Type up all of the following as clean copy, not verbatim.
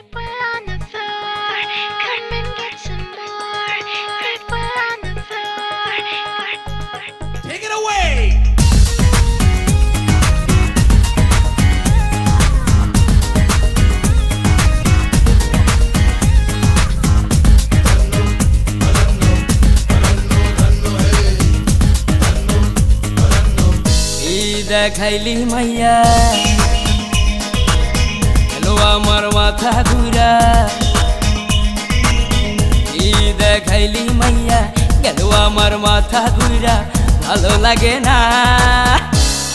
People on the floor, come and get some more. People on the floor. Take it away! দেখাইলি মাইয়া এলো আমার মাথা ঘুরা দেখাইলি মাইয়া গেল আমার মাথা ঘুরা ভালো লাগে না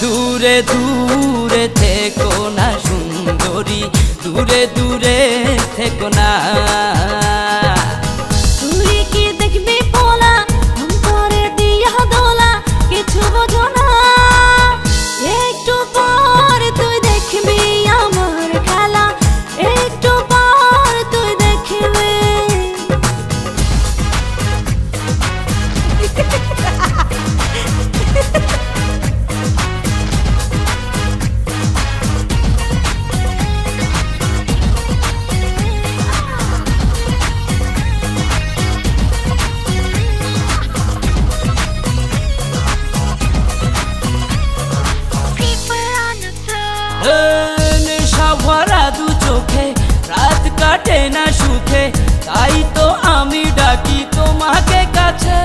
দূরে দূরে থেকো না সুন্দরী দূরে দূরে থেকো না তুই কি দেখবি পোলা অন্তরে দিয়া দোলা কিছু বোঝো না একটু পর তুই দেখবি আমার খেলা একটু পর তুই দেখবি People on the floor. নেশা ভরা দু চোখে রাত কাটে না সুখে তাই তো আমি ডাকি তোমাকে কাছে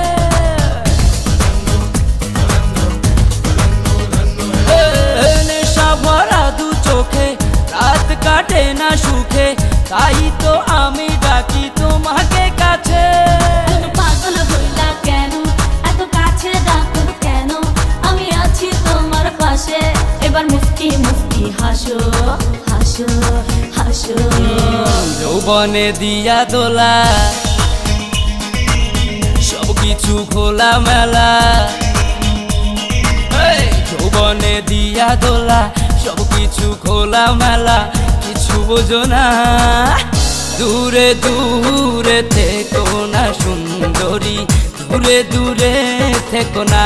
নেশা ভরা দু চোখে রাত কাটে না সুখে তাই তো আমি ডাকি তোমাকে কাছে পাগল হইলা কেন এত কাছে ডাকো কেন আমি আছি তোমার পাশে এবার মুস্কি মুস্কি হাসো হাসো হাসো যৌবনে দিয়া দোলা সব কিছু খোলা মেলা যৌবনে দিয়া দোলা সব কিছু খোলা মেলা কিছু বোঝো না দূরে দূরে থেকো না সুন্দরী দূরে দূরে থেকো না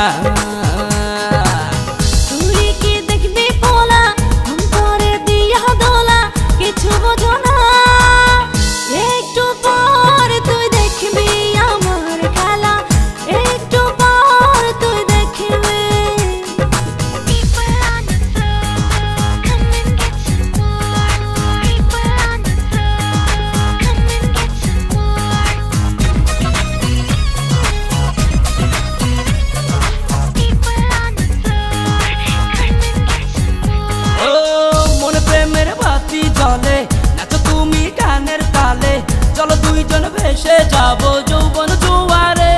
তুই কি দেখবি পোলা অন্তরে দিয়া দোলা কিছু বোঝো না একটু পর তুই দেখবি আমার খেলা একটু পর তুই দেখবি People on the floor, come and get some more. People on the floor, come and get some more. People on the floor, come and get some more. ও মনে প্রেমের বাতি জ্বলে নাচো তুমি গানের তালে চলো দুইজন ভেসে যাব যৌবন জোয়ারে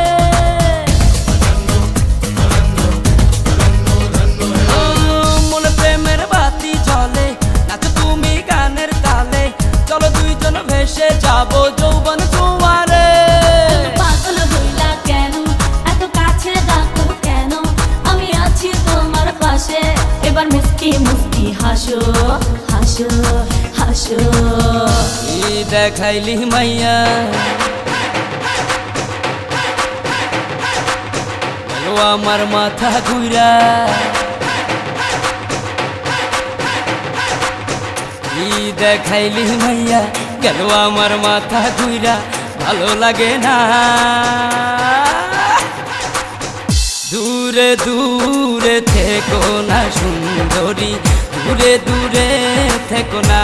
ও মনে প্রেমের বাতি জ্বলে নাচো তুমি গানের তালে চলো দুইজন ভেসে যাব যৌবন জোয়ারে পাগল হইলা কেন এত কাছে ডাকো কেন আমি আছি তোমার পাশে এবার মুস্কি মুস্কি হাসো হাসো হাসো দেখাইলি মাইয়া গেল আমার মাথা ঘুরা দেখাইলি মাইয়া গেল আমার মাথা ঘুরা ভালো লাগে না দূরে দূরে থেকো না সুন্দরী দূরে দূরে থেকো না